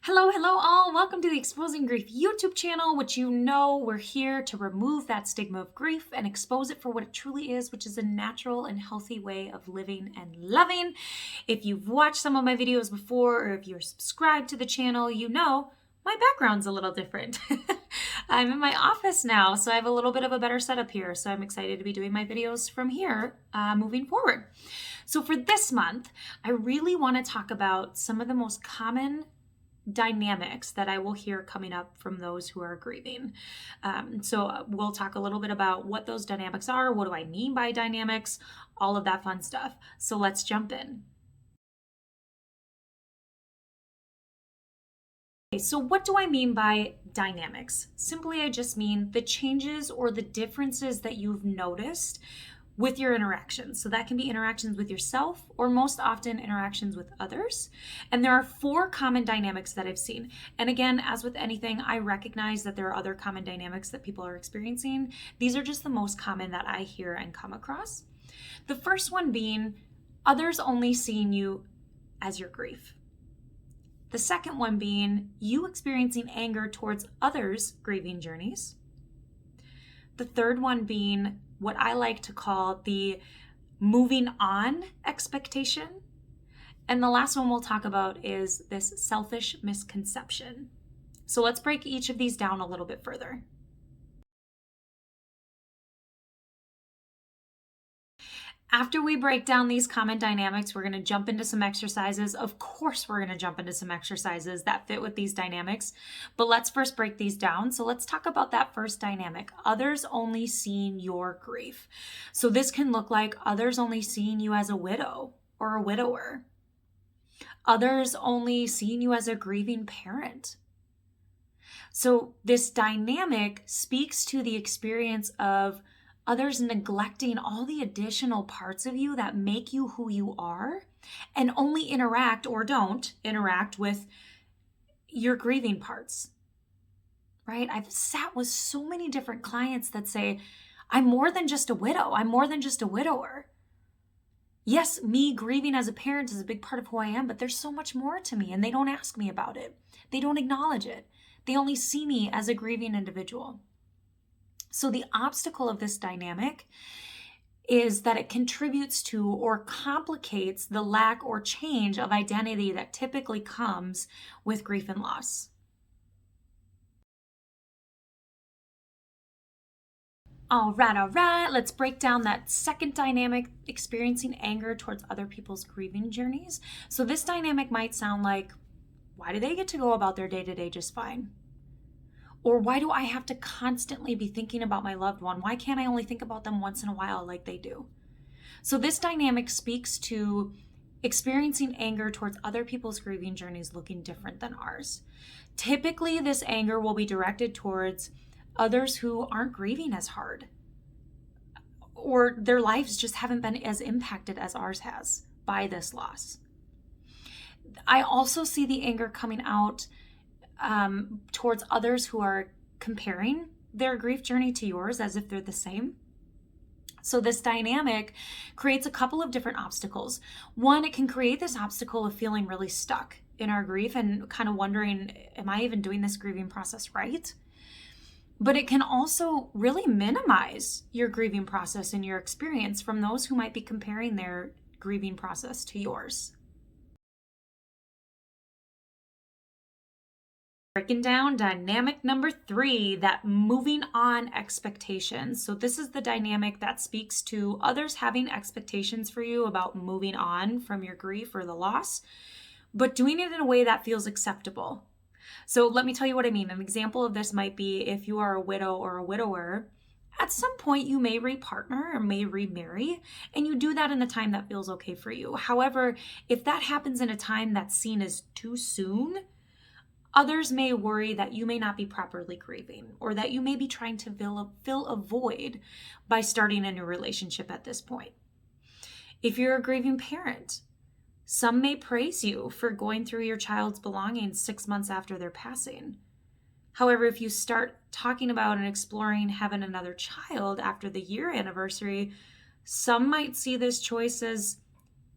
Hello, hello all. Welcome to the Exposing Grief YouTube channel, which you know we're here to remove that stigma of grief and expose it for what it truly is, which is a natural and healthy way of living and loving. If you've watched some of my videos before, or if you're subscribed to the channel, you know my background's a little different. I'm in my office now, so I have a little bit of a better setup here. So I'm excited to be doing my videos from here moving forward. So for this month, I really want to talk about some of the most common dynamics that I will hear coming up from those who are grieving. So we'll talk a little bit about what those dynamics are, what do I mean by dynamics, all of that fun stuff. So let's jump in. Okay, so what do I mean by dynamics? Simply, I just mean the changes or the differences that you've noticed with your interactions. So that can be interactions with yourself or most often interactions with others. And there are 4 common dynamics that I've seen. And again, as with anything, I recognize that there are other common dynamics that people are experiencing. These are just the most common that I hear and come across. The first one being others only seeing you as your grief. The second one being you experiencing anger towards others' grieving journeys. The third one being what I like to call the moving on expectation. And the last one we'll talk about is this selfish misconception. So let's break each of these down a little bit further. After we break down these common dynamics, we're going to jump into some exercises. Of course, we're going to jump into some exercises that fit with these dynamics, but let's first break these down. So let's talk about that first dynamic, others only seeing your grief. So this can look like others only seeing you as a widow or a widower, others only seeing you as a grieving parent. So this dynamic speaks to the experience of others neglecting all the additional parts of you that make you who you are and only interact or don't interact with your grieving parts, right? I've sat with so many different clients that say, I'm more than just a widow. I'm more than just a widower. Yes, me grieving as a parent is a big part of who I am, but there's so much more to me and they don't ask me about it. They don't acknowledge it. They only see me as a grieving individual. So the obstacle of this dynamic is that it contributes to or complicates the lack or change of identity that typically comes with grief and loss. All right, let's break down that second dynamic, experiencing anger towards other people's grieving journeys. So this dynamic might sound like, why do they get to go about their day-to-day just fine? Or why do I have to constantly be thinking about my loved one? Why can't I only think about them once in a while like they do? So this dynamic speaks to experiencing anger towards other people's grieving journeys looking different than ours. Typically, this anger will be directed towards others who aren't grieving as hard, or their lives just haven't been as impacted as ours has by this loss. I also see the anger coming out towards others who are comparing their grief journey to yours as if they're the same. So this dynamic creates a couple of different obstacles. One, it can create this obstacle of feeling really stuck in our grief and kind of wondering, am I even doing this grieving process right? But it can also really minimize your grieving process and your experience from those who might be comparing their grieving process to yours. Breaking down dynamic number 3, that moving on expectations. So this is the dynamic that speaks to others having expectations for you about moving on from your grief or the loss, but doing it in a way that feels acceptable. So let me tell you what I mean. An example of this might be if you are a widow or a widower, at some point you may repartner or may remarry, and you do that in a time that feels okay for you. However, if that happens in a time that's seen as too soon, others may worry that you may not be properly grieving or that you may be trying to fill a void by starting a new relationship at this point. If you're a grieving parent, some may praise you for going through your child's belongings 6 months after their passing. However, if you start talking about and exploring having another child after the year anniversary, some might see this choice as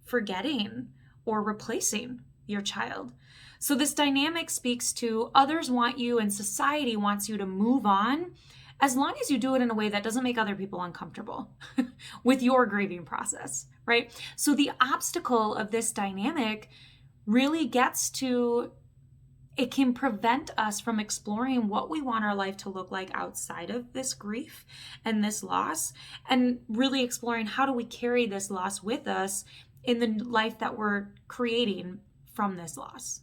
forgetting or replacing your child. So this dynamic speaks to others want you and society wants you to move on as long as you do it in a way that doesn't make other people uncomfortable with your grieving process, right? So the obstacle of this dynamic really gets to, it can prevent us from exploring what we want our life to look like outside of this grief and this loss, and really exploring how do we carry this loss with us in the life that we're creating from this loss.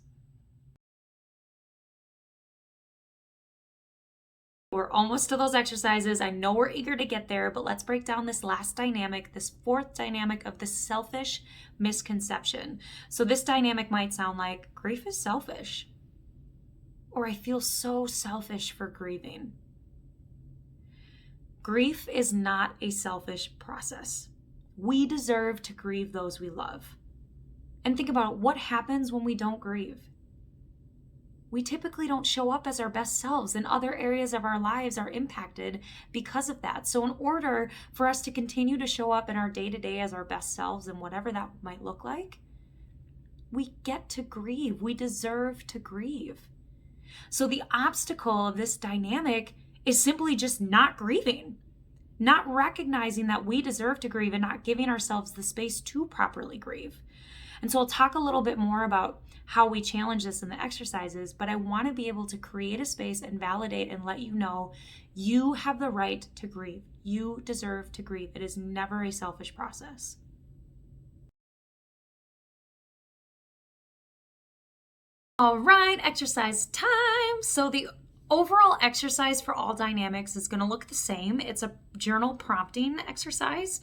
We're almost to those exercises. I know we're eager to get there, but let's break down this last dynamic, this fourth dynamic of the selfish misconception. So this dynamic might sound like grief is selfish, or I feel so selfish for grieving. Grief is not a selfish process. We deserve to grieve those we love. And think about what happens when we don't grieve. We typically don't show up as our best selves, and other areas of our lives are impacted because of that. So in order for us to continue to show up in our day-to-day as our best selves, and whatever that might look like, we get to grieve. We deserve to grieve. So the obstacle of this dynamic is simply just not grieving, not recognizing that we deserve to grieve and not giving ourselves the space to properly grieve. And so I'll talk a little bit more about how we challenge this in the exercises, but I want to be able to create a space and validate and let you know you have the right to grieve. You deserve to grieve. It is never a selfish process. All right, exercise time. So the overall exercise for all dynamics is going to look the same. It's a journal prompting exercise.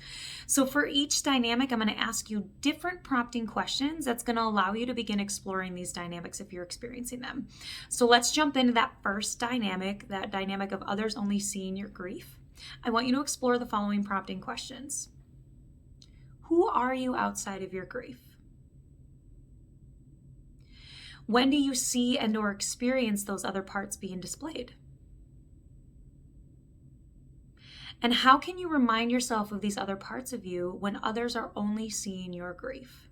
So for each dynamic, I'm going to ask you different prompting questions that's going to allow you to begin exploring these dynamics if you're experiencing them. So let's jump into that first dynamic, that dynamic of others only seeing your grief. I want you to explore the following prompting questions. Who are you outside of your grief? When do you see and or experience those other parts being displayed? And how can you remind yourself of these other parts of you when others are only seeing your grief?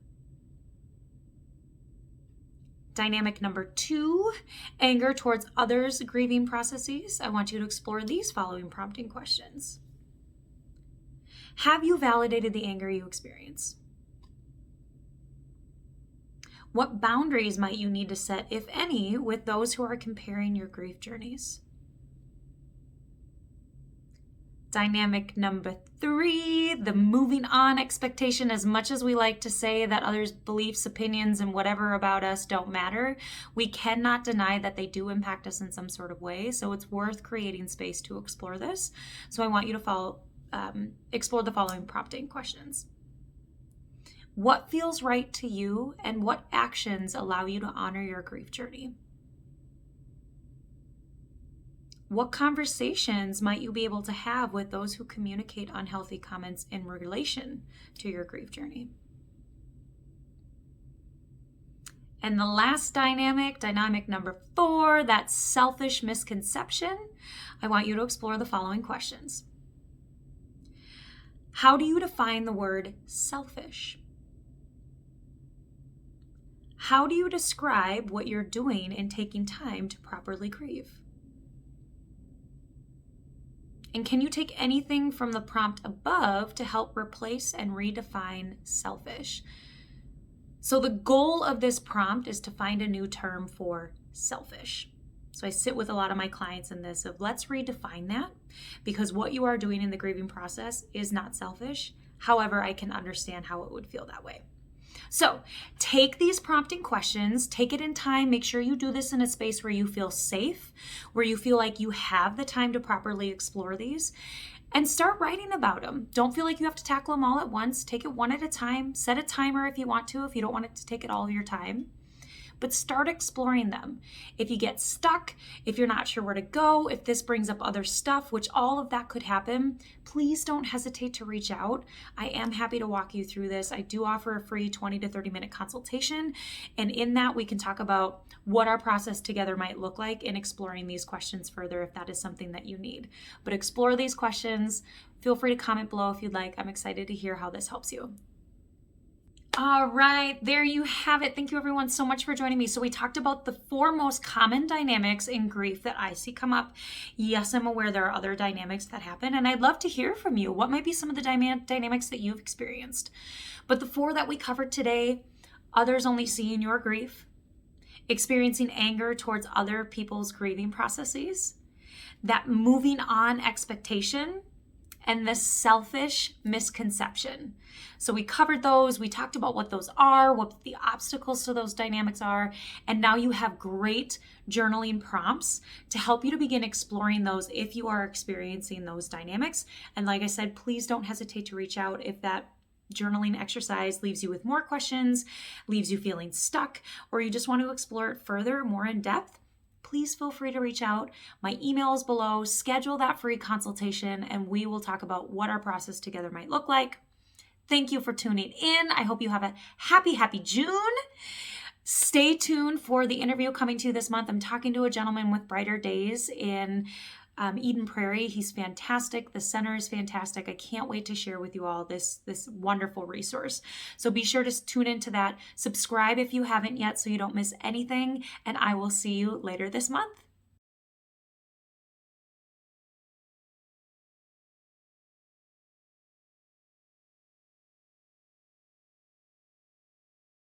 Dynamic number 2, anger towards others' grieving processes. I want you to explore these following prompting questions. Have you validated the anger you experience? What boundaries might you need to set, if any, with those who are comparing your grief journeys? Dynamic number 3, the moving on expectation. As much as we like to say that others' beliefs, opinions, and whatever about us don't matter, we cannot deny that they do impact us in some sort of way. So it's worth creating space to explore this. So I want you to explore the following prompting questions. What feels right to you, and what actions allow you to honor your grief journey? What conversations might you be able to have with those who communicate unhealthy comments in relation to your grief journey? And the last dynamic, dynamic number 4, that selfish misconception, I want you to explore the following questions. How do you define the word selfish? How do you describe what you're doing in taking time to properly grieve? And can you take anything from the prompt above to help replace and redefine selfish? So the goal of this prompt is to find a new term for selfish. So I sit with a lot of my clients in this of let's redefine that, because what you are doing in the grieving process is not selfish. However, I can understand how it would feel that way. So take these prompting questions, take it in time, make sure you do this in a space where you feel safe, where you feel like you have the time to properly explore these, and start writing about them. Don't feel like you have to tackle them all at once. Take it one at a time. Set a timer if you want to, if you don't want it to take it all of your time. But start exploring them. If you get stuck, if you're not sure where to go, if this brings up other stuff, which all of that could happen, please don't hesitate to reach out. I am happy to walk you through this. I do offer a free 20 to 30 minute consultation. And in that, we can talk about what our process together might look like in exploring these questions further if that is something that you need. But explore these questions. Feel free to comment below if you'd like. I'm excited to hear how this helps you. All right, there you have it. Thank you everyone so much for joining me. So we talked about the 4 most common dynamics in grief that I see come up. Yes, I'm aware there are other dynamics that happen, and I'd love to hear from you. What might be some of the dynamics that you've experienced? But the 4 that we covered today: others only seeing your grief, experiencing anger towards other people's grieving processes, that moving on expectation, and the selfish misconception. So we covered those. We talked about what those are, what the obstacles to those dynamics are, and now you have great journaling prompts to help you to begin exploring those if you are experiencing those dynamics. And like I said, please don't hesitate to reach out if that journaling exercise leaves you with more questions, leaves you feeling stuck, or you just want to explore it further, more in depth. Please feel free to reach out. My email is below. Schedule that free consultation and we will talk about what our process together might look like. Thank you for tuning in. I hope you have a happy June. Stay tuned for the interview coming to you this month. I'm talking to a gentleman with Brighter Days in Eden Prairie. He's fantastic. The center is fantastic. I can't wait to share with you all this wonderful resource. So be sure to tune into that. Subscribe if you haven't yet so you don't miss anything. And I will see you later this month.